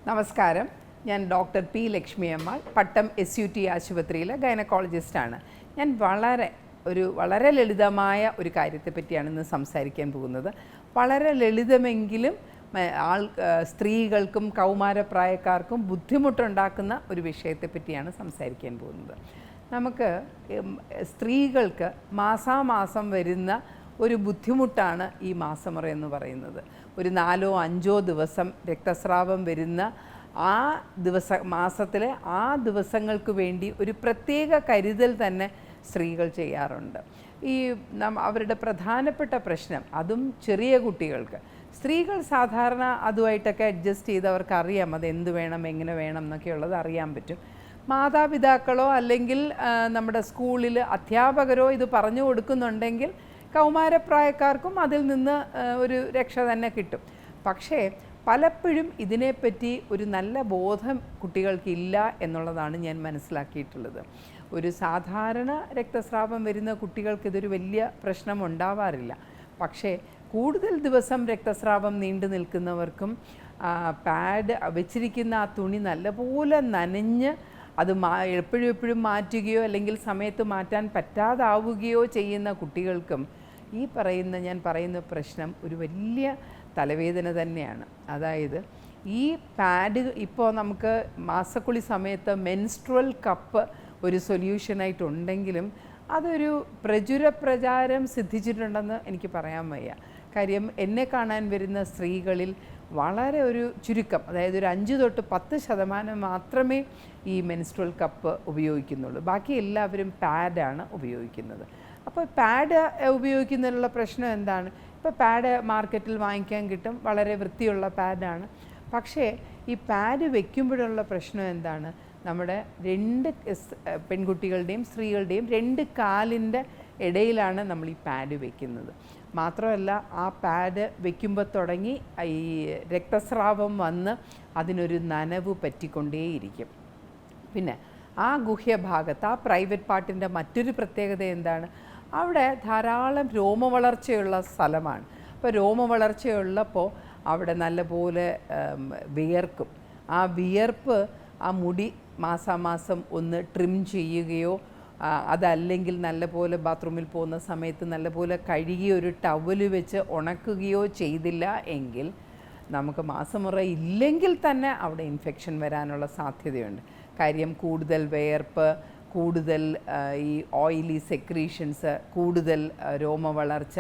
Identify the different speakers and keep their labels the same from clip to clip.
Speaker 1: നമസ്കാരം. ഞാൻ doctor P Lakshmi Ammal, പട്ടം SUT ആശുപത്രിയിലെ ഗൈനക്കോളജിസ്റ്റാണ്. ഞാൻ വളരെ ലളിതമായ ഒരു കാര്യത്തെപ്പറ്റിയാണ് ഇന്ന് സംസാരിക്കാൻ പോകുന്നത്. വളരെ ലളിതമെങ്കിലും സ്ത്രീകൾക്കും കൗമാരപ്രായക്കാർക്കും ബുദ്ധിമുട്ടുണ്ടാക്കുന്ന ഒരു വിഷയത്തെപ്പറ്റിയാണ് സംസാരിക്കാൻ പോകുന്നത്. നമുക്ക് സ്ത്രീകൾക്ക് മാസാമാസം വരുന്ന ഒരു ബുദ്ധിമുട്ടാണ് ഈ മാസമുറ എന്ന് പറയുന്നത്. ഒരു 4-5 ദിവസം രക്തസ്രാവം വരുന്ന മാസത്തിലെ ആ ദിവസങ്ങൾക്ക് വേണ്ടി ഒരു പ്രത്യേക കരുതൽ തന്നെ സ്ത്രീകൾ ചെയ്യാറുണ്ട്. അവരുടെ പ്രധാനപ്പെട്ട പ്രശ്നം, അതും ചെറിയ കുട്ടികൾക്ക്, സ്ത്രീകൾ സാധാരണ അതുമായിട്ടൊക്കെ അഡ്ജസ്റ്റ് ചെയ്തവർക്ക് അറിയാം അതെന്ത് വേണം, എങ്ങനെ വേണം എന്നൊക്കെയുള്ളത് അറിയാൻ പറ്റും. മാതാപിതാക്കളോ അല്ലെങ്കിൽ നമ്മുടെ സ്കൂളിൽ അധ്യാപകരോ ഇത് പറഞ്ഞു കൊടുക്കുന്നുണ്ടെങ്കിൽ കൗമാരപ്രായക്കാർക്കും അതിൽ നിന്ന് ഒരു രക്ഷ തന്നെ കിട്ടും. പക്ഷേ പലപ്പോഴും ഇതിനെപ്പറ്റി ഒരു നല്ല ബോധം കുട്ടികൾക്കില്ല എന്നുള്ളതാണ് ഞാൻ മനസ്സിലാക്കിയിട്ടുള്ളത്. ഒരു സാധാരണ രക്തസ്രാവം വരുന്ന കുട്ടികൾക്ക് ഇതൊരു വലിയ പ്രശ്നം ഉണ്ടാവാറില്ല. പക്ഷേ കൂടുതൽ ദിവസം രക്തസ്രാവം നീണ്ടു നിൽക്കുന്നവർക്കും പാഡ് വെച്ചിരിക്കുന്ന ആ തുണി നല്ലപോലെ നനഞ്ഞ് അത് എപ്പോഴും മാറ്റുകയോ അല്ലെങ്കിൽ സമയത്ത് മാറ്റാൻ പറ്റാതാവുകയോ ചെയ്യുന്ന കുട്ടികൾക്കും ഞാൻ പറയുന്ന പ്രശ്നം ഒരു വലിയ തലവേദന തന്നെയാണ്. അതായത് ഈ പാഡ് ഇപ്പോൾ നമുക്ക് മാസക്കുളി സമയത്ത് മെൻസ്ട്രുവൽ കപ്പ് ഒരു സൊല്യൂഷനായിട്ടുണ്ടെങ്കിലും അതൊരു പ്രചാരം സിദ്ധിച്ചിട്ടുണ്ടെന്ന് എനിക്ക് പറയാൻ വയ്യ. കാര്യം എന്നെ കാണാൻ വരുന്ന സ്ത്രീകളിൽ വളരെ ഒരു ചുരുക്കം, അതായത് ഒരു 5-10% മാത്രമേ ഈ മെൻസ്ട്രുവൽ കപ്പ് ഉപയോഗിക്കുന്നുള്ളൂ. ബാക്കി എല്ലാവരും പാഡാണ് ഉപയോഗിക്കുന്നത്. അപ്പോൾ പാഡ് ഉപയോഗിക്കുന്നതിനുള്ള പ്രശ്നം എന്താണ്? ഇപ്പോൾ പാഡ് മാർക്കറ്റിൽ വാങ്ങിക്കാൻ കിട്ടും, വളരെ വൃത്തിയുള്ള പാഡാണ്. പക്ഷേ ഈ പാഡ് വയ്ക്കുമ്പോഴുള്ള പ്രശ്നം എന്താണ്? നമ്മുടെ 2 പെൺകുട്ടികളുടെയും സ്ത്രീകളുടെയും 2 കാലിൻ്റെ ഇടയിലാണ് നമ്മൾ ഈ പാഡ് വയ്ക്കുന്നത്. മാത്രമല്ല ആ പാഡ് വയ്ക്കുമ്പോൾ തുടങ്ങി ഈ രക്തസ്രാവം വന്ന് അതിനൊരു നനവ് പറ്റിക്കൊണ്ടേയിരിക്കും. പിന്നെ ആ ഗുഹ്യഭാഗത്ത്, ആ പ്രൈവറ്റ് പാർട്ടിൻ്റെ മറ്റൊരു പ്രത്യേകത എന്താണ്? അവിടെ ധാരാളം രോമവളർച്ചയുള്ള സ്ഥലമാണ്. അപ്പോൾ രോമവളർച്ചയുള്ളപ്പോൾ അവിടെ നല്ലപോലെ വിയർക്കും. ആ വിയർപ്പ് ആ മുടി മാസാമാസം ഒന്ന് ട്രിം ചെയ്യുകയോ അതല്ലെങ്കിൽ നല്ലപോലെ ബാത്റൂമിൽ പോകുന്ന സമയത്ത് നല്ലപോലെ കഴുകി ഒരു ടവല് വെച്ച് ഉണക്കുകയോ ചെയ്തില്ല എങ്കിൽ നമുക്ക് മാസമുറ ഇല്ലെങ്കിൽ തന്നെ അവിടെ ഇൻഫെക്ഷൻ വരാനുള്ള സാധ്യതയുണ്ട്. കാര്യം കൂടുതൽ വിയർപ്പ്, കൂടുതൽ ഈ ഓയിലി സെക്രീഷൻസ്, കൂടുതൽ രോമവളർച്ച,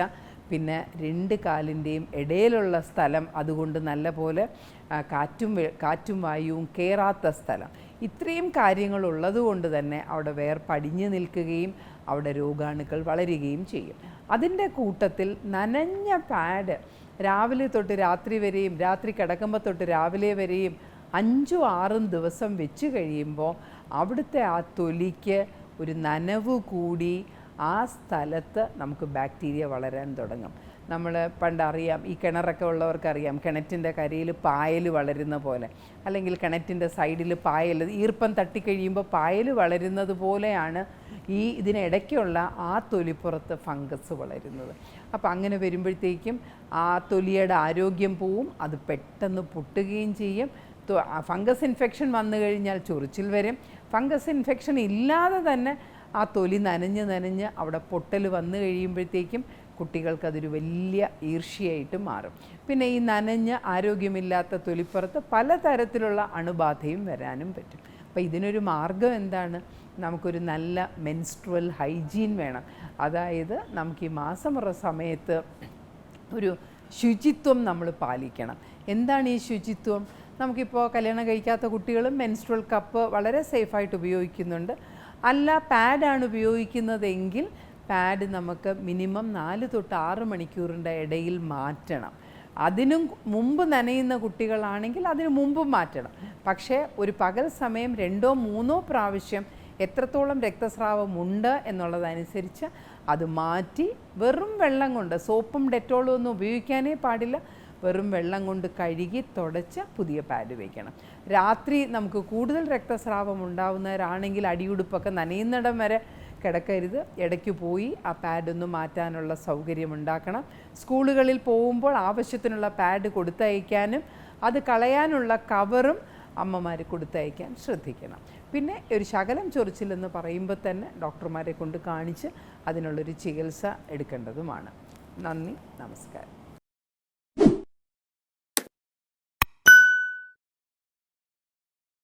Speaker 1: പിന്നെ 2 കാലിൻ്റെയും ഇടയിലുള്ള സ്ഥലം അതുകൊണ്ട് നല്ലപോലെ കാറ്റും വായുവും കയറാത്ത സ്ഥലം, ഇത്രയും കാര്യങ്ങളുള്ളത് കൊണ്ട് തന്നെ അവിടെ വിയർപ്പടിഞ്ഞു നിൽക്കുകയും അവിടെ രോഗാണുക്കൾ വളരുകയും ചെയ്യും. അതിൻ്റെ കൂട്ടത്തിൽ നനഞ്ഞ പാഡ് രാവിലെ തൊട്ട് രാത്രി വരെയും, രാത്രി കിടക്കുമ്പോൾ തൊട്ട് രാവിലെ വരെയും 5-6 ദിവസം വെച്ച് കഴിയുമ്പോൾ അവിടുത്തെ ആ തൊലിക്ക് ഒരു നനവ് കൂടി ആ സ്ഥലത്ത് നമുക്ക് ബാക്ടീരിയ വളരാൻ തുടങ്ങും. നമ്മൾ പണ്ടറിയാം, ഈ കിണറൊക്കെ ഉള്ളവർക്കറിയാം, കിണറ്റിൻ്റെ കരയിൽ പായൽ വളരുന്ന പോലെ, അല്ലെങ്കിൽ കിണറ്റിൻ്റെ സൈഡിൽ പായൽ ഈർപ്പം തട്ടിക്കഴിയുമ്പോൾ പായൽ വളരുന്നത് പോലെയാണ് ഇതിനിടയ്ക്കുള്ള ആ തൊലിപ്പുറത്ത് ഫംഗസ് വളരുന്നത്. അപ്പോൾ അങ്ങനെ വരുമ്പോഴത്തേക്കും ആ തൊലിയുടെ ആരോഗ്യം പോവും, അത് പെട്ടെന്ന് പൊട്ടുകയും ചെയ്യും. ഫംഗസ് ഇൻഫെക്ഷൻ വന്നു കഴിഞ്ഞാൽ ചൊറിച്ചിൽ വരും. ഫംഗസ് ഇൻഫെക്ഷൻ ഇല്ലാതെ തന്നെ ആ തൊലി നനഞ്ഞ് അവിടെ പൊട്ടൽ വന്നു കഴിയുമ്പോഴത്തേക്കും കുട്ടികൾക്കതൊരു വലിയ ഈർഷ്യയായിട്ട് മാറും. പിന്നെ ഈ നനഞ്ഞ് ആരോഗ്യമില്ലാത്ത തൊലിപ്പുറത്ത് പലതരത്തിലുള്ള അണുബാധയും വരാനും പറ്റും. അപ്പോൾ ഇതിനൊരു മാർഗം എന്താണ്? നമുക്കൊരു നല്ല മെൻസ്ട്രുവൽ ഹൈജീൻ വേണം. അതായത് നമുക്ക് ഈ മാസമുറ സമയത്ത് ഒരു ശുചിത്വം നമ്മൾ പാലിക്കണം. എന്താണ് ഈ ശുചിത്വം? നമുക്കിപ്പോൾ കല്യാണം കഴിക്കാത്ത കുട്ടികളും മെൻസ്ട്രുവൽ കപ്പ് വളരെ സേഫായിട്ട് ഉപയോഗിക്കുന്നുണ്ട്. അല്ല പാഡാണ് ഉപയോഗിക്കുന്നതെങ്കിൽ പാഡ് നമുക്ക് മിനിമം 4-6 മണിക്കൂറിൻ്റെ ഇടയിൽ മാറ്റണം. അതിനും മുമ്പ് നനയുന്ന കുട്ടികളാണെങ്കിൽ അതിന് മുമ്പും മാറ്റണം. പക്ഷേ ഒരു പകൽ സമയം 2-3 പ്രാവശ്യം എത്രത്തോളം രക്തസ്രാവമുണ്ട് എന്നുള്ളതനുസരിച്ച് അത് മാറ്റി വെറും വെള്ളം കൊണ്ട്, സോപ്പും ഡെറ്റോളും ഒന്നും ഉപയോഗിക്കാനേ പാടില്ല, വെറും വെള്ളം കൊണ്ട് കഴുകി തുടച്ച് പുതിയ പാഡ് വയ്ക്കണം. രാത്രി നമുക്ക് കൂടുതൽ രക്തസ്രാവം ഉണ്ടാവുന്നവരാണെങ്കിൽ അടിയുടുപ്പൊക്കെ നനയുന്നിടം വരെ കിടക്കരുത്. ഇടയ്ക്ക് പോയി ആ പാഡൊന്ന് മാറ്റാനുള്ള സൗകര്യമുണ്ടാക്കണം. സ്കൂളുകളിൽ പോകുമ്പോൾ ആവശ്യത്തിനുള്ള പാഡ് കൊടുത്തയക്കാനും അത് കളയാനുള്ള കവറും അമ്മമാർ കൊടുത്തയക്കാൻ ശ്രദ്ധിക്കണം. പിന്നെ ഒരു ശകലം ചൊറിച്ചിലെന്ന് പറയുമ്പോൾ തന്നെ ഡോക്ടർമാരെ കൊണ്ട് കാണിച്ച് അതിനുള്ളൊരു ചികിത്സ എടുക്കേണ്ടതുമാണ്. നന്ദി, നമസ്കാരം.